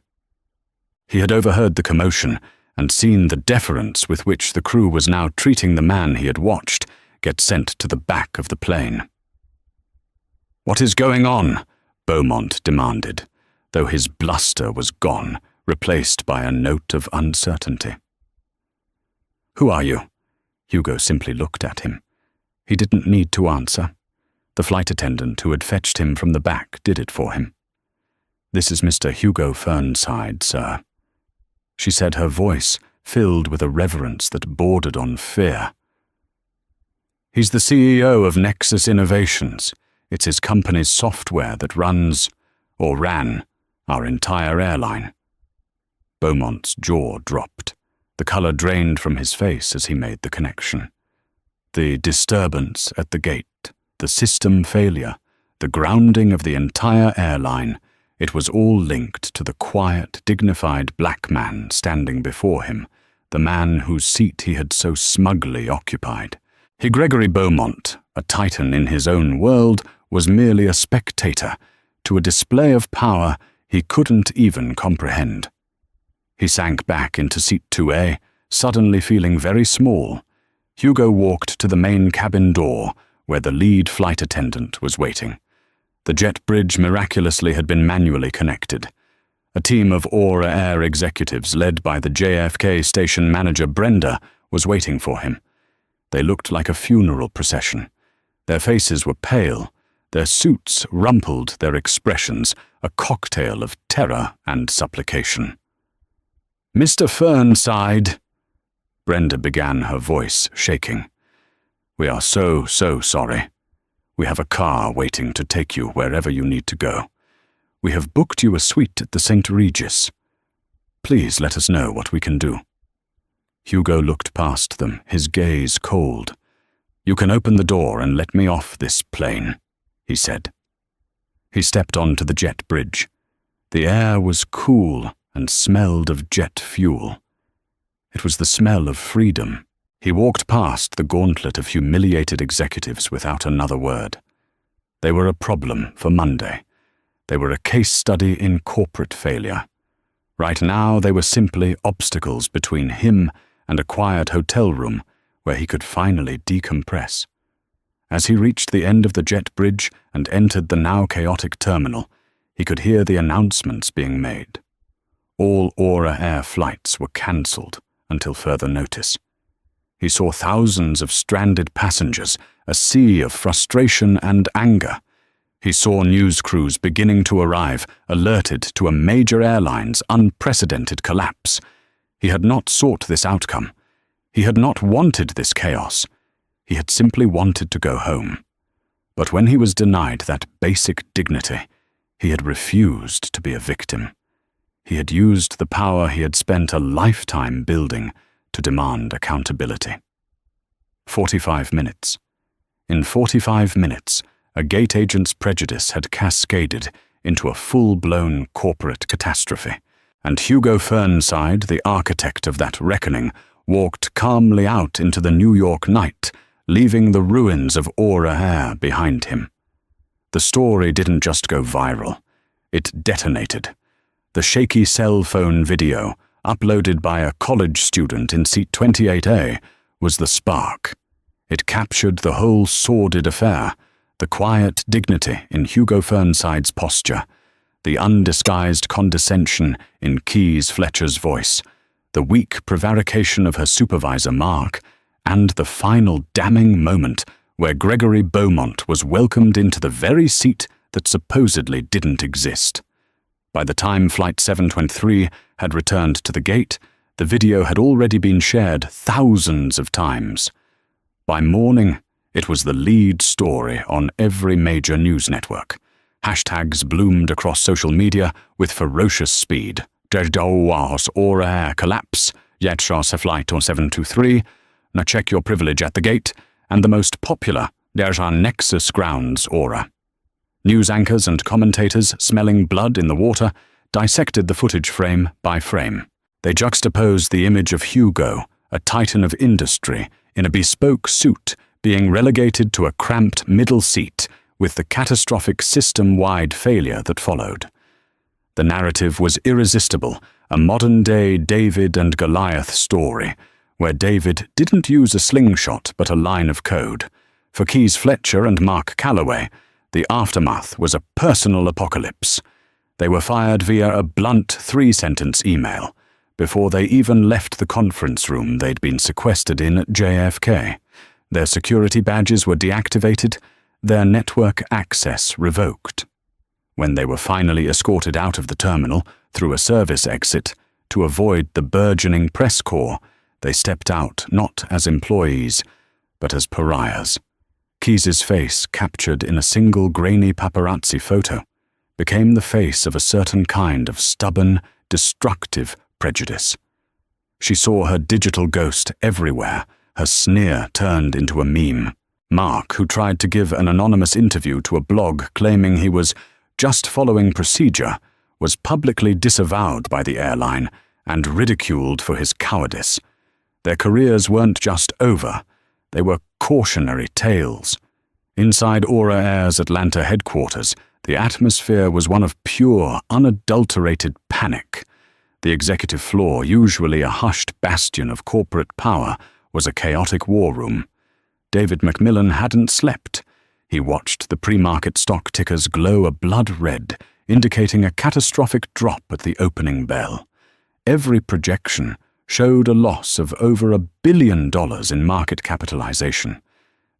He had overheard the commotion and seen the deference with which the crew was now treating the man he had watched get sent to the back of the plane. "What is going on?" Beaumont demanded, though his bluster was gone, replaced by a note of uncertainty. "Who are you?" Hugo simply looked at him. He didn't need to answer. The flight attendant who had fetched him from the back did it for him. "This is Mr. Hugo Fernside, sir," she said, her voice filled with a reverence that bordered on fear. "He's the CEO of Nexus Innovations. It's his company's software that runs, or ran, our entire airline." Beaumont's jaw dropped. The color drained from his face as he made the connection. The disturbance at the gate, the system failure, the grounding of the entire airline, it was all linked to the quiet, dignified black man standing before him, the man whose seat he had so smugly occupied. Gregory Beaumont, a titan in his own world, was merely a spectator to a display of power he couldn't even comprehend. He sank back into seat 2A, suddenly feeling very small. Hugo walked to the main cabin door, where the lead flight attendant was waiting. The jet bridge miraculously had been manually connected. A team of Aura Air executives, led by the JFK station manager Brenda, was waiting for him. They looked like a funeral procession. Their faces were pale, their suits rumpled their expressions, a cocktail of terror and supplication. "Mr. Fernside," Brenda began, her voice shaking. "We are so sorry. We have a car waiting to take you wherever you need to go. We have booked you a suite at the St. Regis. Please let us know what we can do." Hugo looked past them, his gaze cold. "You can open the door and let me off this plane," he said. He stepped onto the jet bridge. The air was cool and smelled of jet fuel. It was the smell of freedom. He walked past the gauntlet of humiliated executives without another word. They were a problem for Monday. They were a case study in corporate failure. Right now they were simply obstacles between him and a quiet hotel room where he could finally decompress. As he reached the end of the jet bridge and entered the now chaotic terminal, he could hear the announcements being made. All Aura Air flights were cancelled until further notice. He saw thousands of stranded passengers, a sea of frustration and anger. He saw news crews beginning to arrive, alerted to a major airline's unprecedented collapse. He had not sought this outcome. He had not wanted this chaos. He had simply wanted to go home. But when he was denied that basic dignity, he had refused to be a victim. He had used the power he had spent a lifetime building to demand accountability. 45 minutes. In 45 minutes, a gate agent's prejudice had cascaded into a full-blown corporate catastrophe, and Hugo Fernside, the architect of that reckoning, walked calmly out into the New York night, leaving the ruins of Aura Air behind him. The story didn't just go viral. It detonated. The shaky cell phone video, uploaded by a college student in seat 28A, was the spark. It captured the whole sordid affair, the quiet dignity in Hugo Fernside's posture, the undisguised condescension in Keys Fletcher's voice, the weak prevarication of her supervisor Mark, and the final damning moment where Gregory Beaumont was welcomed into the very seat that supposedly didn't exist. By the time Flight 723 had returned to the gate, the video had already been shared thousands of times. By morning, it was the lead story on every major news network. Hashtags bloomed across social media with ferocious speed. "Dedos Aura Air collapse, yet Flight 723, now check your privilege at the gate," and the most popular, there's our Nexus Grounds aura. News anchors and commentators, smelling blood in the water, dissected the footage frame by frame. They juxtaposed the image of Hugo, a titan of industry, in a bespoke suit, being relegated to a cramped middle seat, with the catastrophic system-wide failure that followed. The narrative was irresistible, a modern-day David and Goliath story, where David didn't use a slingshot but a line of code. For Keys Fletcher and Mark Calloway, the aftermath was a personal apocalypse. They were fired via a blunt 3-sentence email, before they even left the conference room they'd been sequestered in at JFK. Their security badges were deactivated, their network access revoked. When they were finally escorted out of the terminal through a service exit to avoid the burgeoning press corps, they stepped out not as employees, but as pariahs. Keys's face, captured in a single grainy paparazzi photo, became the face of a certain kind of stubborn, destructive prejudice. She saw her digital ghost everywhere, her sneer turned into a meme. Mark, who tried to give an anonymous interview to a blog claiming he was just following procedure, was publicly disavowed by the airline and ridiculed for his cowardice. Their careers weren't just over, they were cautionary tales. Inside Aura Air's Atlanta headquarters, the atmosphere was one of pure, unadulterated panic. The executive floor, usually a hushed bastion of corporate power, was a chaotic war room. David Macmillan hadn't slept. He watched the pre-market stock tickers glow a blood red, indicating a catastrophic drop at the opening bell. Every projection showed a loss of over $1 billion in market capitalization.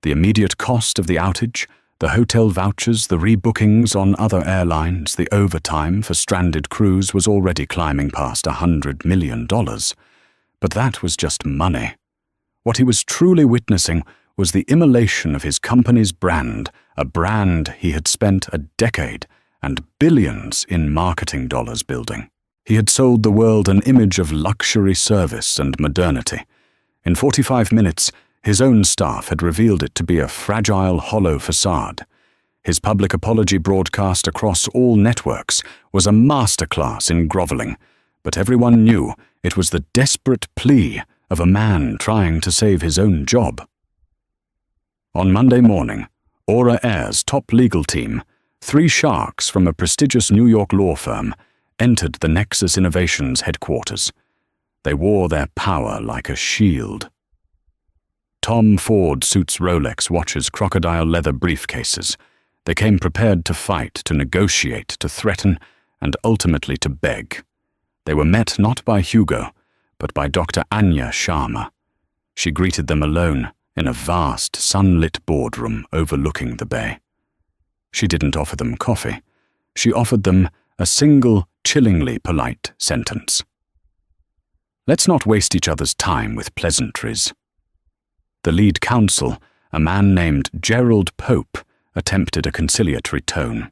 The immediate cost of the outage, the hotel vouchers, the rebookings on other airlines, the overtime for stranded crews was already climbing past $100 million. But that was just money. What he was truly witnessing was the immolation of his company's brand, a brand he had spent a decade and billions in marketing dollars building. He had sold the world an image of luxury service and modernity. In 45 minutes, his own staff had revealed it to be a fragile, hollow facade. His public apology broadcast across all networks was a masterclass in groveling, but everyone knew it was the desperate plea of a man trying to save his own job. On Monday morning, Aura Air's top legal team, 3 sharks from a prestigious New York law firm, entered the Nexus Innovations headquarters. They wore their power like a shield. Tom Ford suits Rolex watches crocodile leather briefcases. They came prepared to fight, to negotiate, to threaten, and ultimately to beg. They were met not by Hugo, but by Dr. Anya Sharma. She greeted them alone in a vast, sunlit boardroom overlooking the bay. She didn't offer them coffee. She offered them a single, chillingly polite sentence. Let's not waste each other's time with pleasantries. The lead counsel, a man named Gerald Pope, attempted a conciliatory tone.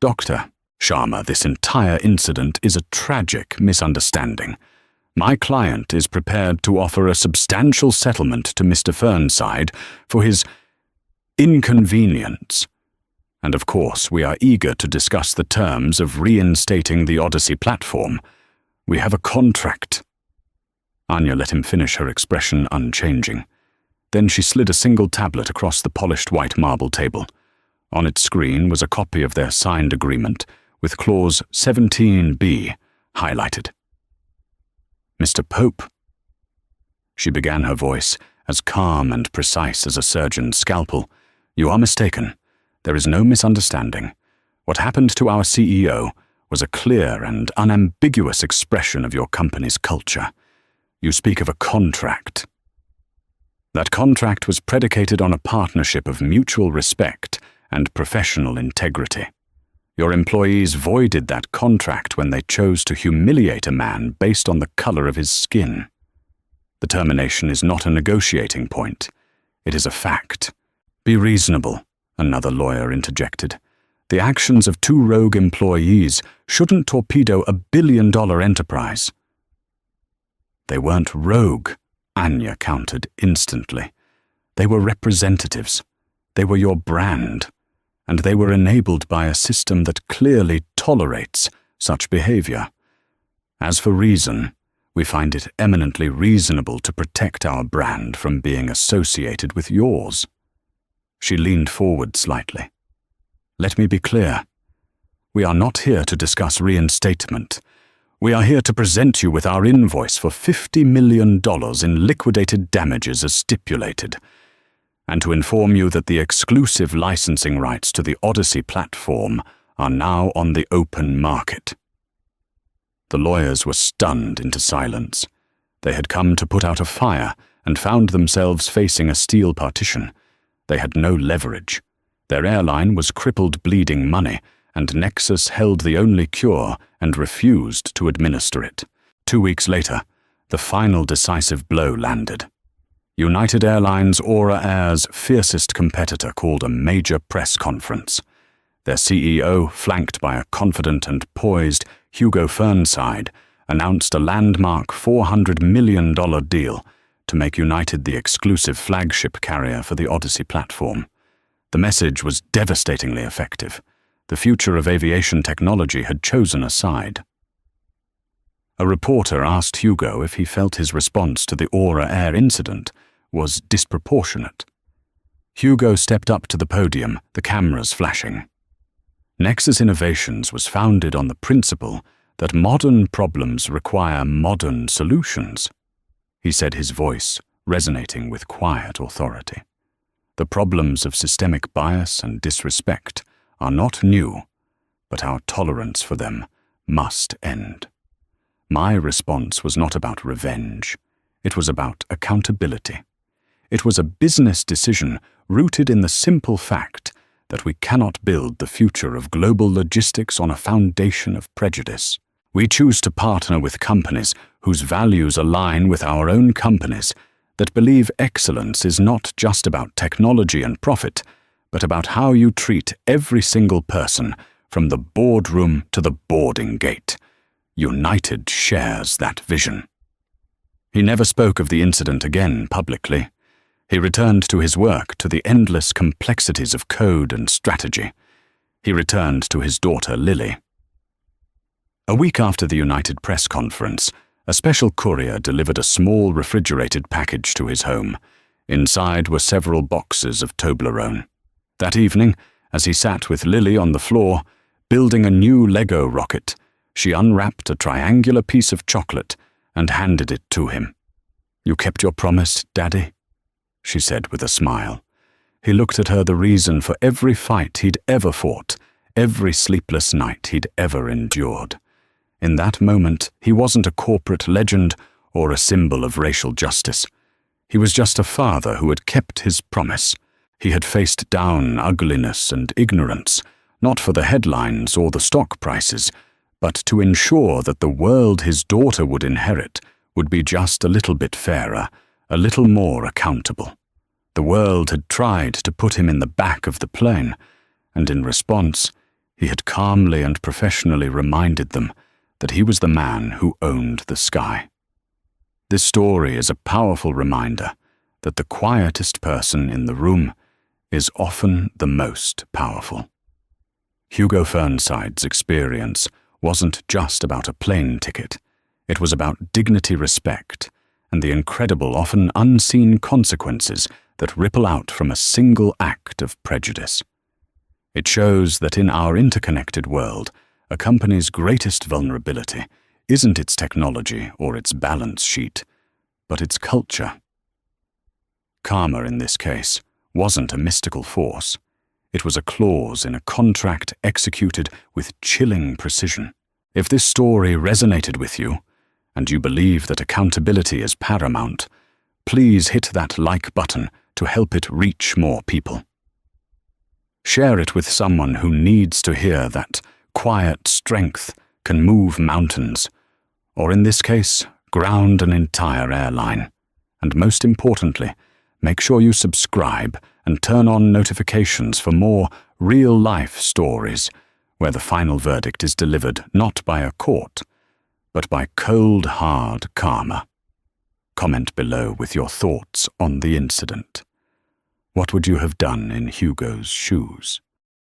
Dr. Sharma, this entire incident is a tragic misunderstanding. My client is prepared to offer a substantial settlement to Mr. Fernside for his inconvenience. And of course, we are eager to discuss the terms of reinstating the Odyssey platform. We have a contract. Anya let him finish, her expression unchanging. Then she slid a single tablet across the polished white marble table. On its screen was a copy of their signed agreement, with clause 17B highlighted. Mr. Pope. She began, her voice as calm and precise as a surgeon's scalpel. You are mistaken. There is no misunderstanding. What happened to our CEO was a clear and unambiguous expression of your company's culture. You speak of a contract. That contract was predicated on a partnership of mutual respect and professional integrity. Your employees voided that contract when they chose to humiliate a man based on the color of his skin. The termination is not a negotiating point. It is a fact. Be reasonable, another lawyer interjected. The actions of 2 rogue employees shouldn't torpedo a billion-dollar enterprise. They weren't rogue, Anya countered instantly. They were representatives. They were your brand, and they were enabled by a system that clearly tolerates such behavior. As for reason, we find it eminently reasonable to protect our brand from being associated with yours. She leaned forward slightly. Let me be clear. We are not here to discuss reinstatement. We are here to present you with our invoice for $50 million in liquidated damages as stipulated, and to inform you that the exclusive licensing rights to the Odyssey platform are now on the open market. The lawyers were stunned into silence. They had come to put out a fire and found themselves facing a steel partition. They had no leverage. Their airline was crippled, bleeding money, and Nexus held the only cure and refused to administer it. 2 weeks later, the final decisive blow landed. United Airlines Aura Air's fiercest competitor called a major press conference. Their CEO, flanked by a confident and poised Hugo Fernside, announced a landmark $400 million deal to make United the exclusive flagship carrier for the Odyssey platform. The message was devastatingly effective. The future of aviation technology had chosen a side. A reporter asked Hugo if he felt his response to the Aura Air incident was disproportionate. Hugo stepped up to the podium, the cameras flashing. Nexus Innovations was founded on the principle that modern problems require modern solutions, he said, his voice resonating with quiet authority. The problems of systemic bias and disrespect are not new, but our tolerance for them must end. My response was not about revenge. It was about accountability. It was a business decision rooted in the simple fact that we cannot build the future of global logistics on a foundation of prejudice. We choose to partner with companies whose values align with our own companies, that believe excellence is not just about technology and profit, but about how you treat every single person from the boardroom to the boarding gate. United shares that vision. He never spoke of the incident again publicly. He returned to his work, to the endless complexities of code and strategy. He returned to his daughter Lily. A week after the United press conference, a special courier delivered a small refrigerated package to his home. Inside were several boxes of Toblerone. That evening, as he sat with Lily on the floor, building a new Lego rocket, she unwrapped a triangular piece of chocolate and handed it to him. "You kept your promise, Daddy?" she said with a smile. He looked at her, the reason for every fight he'd ever fought, every sleepless night he'd ever endured. In that moment, he wasn't a corporate legend or a symbol of racial justice. He was just a father who had kept his promise. He had faced down ugliness and ignorance, not for the headlines or the stock prices, but to ensure that the world his daughter would inherit would be just a little bit fairer, a little more accountable. The world had tried to put him in the back of the plane, and in response, he had calmly and professionally reminded them that he was the man who owned the sky. This story is a powerful reminder that the quietest person in the room is often the most powerful. Hugo Fernside's experience wasn't just about a plane ticket. It was about dignity, respect, and the incredible, often unseen consequences that ripple out from a single act of prejudice. It shows that in our interconnected world, a company's greatest vulnerability isn't its technology or its balance sheet, but its culture. Karma, in this case, wasn't a mystical force. It was a clause in a contract executed with chilling precision. If this story resonated with you, and you believe that accountability is paramount, please hit that like button to help it reach more people. Share it with someone who needs to hear that quiet strength can move mountains, or in this case, ground an entire airline. And most importantly, make sure you subscribe and turn on notifications for more real-life stories where the final verdict is delivered not by a court, but by cold, hard karma. Comment below with your thoughts on the incident. What would you have done in Hugo's shoes?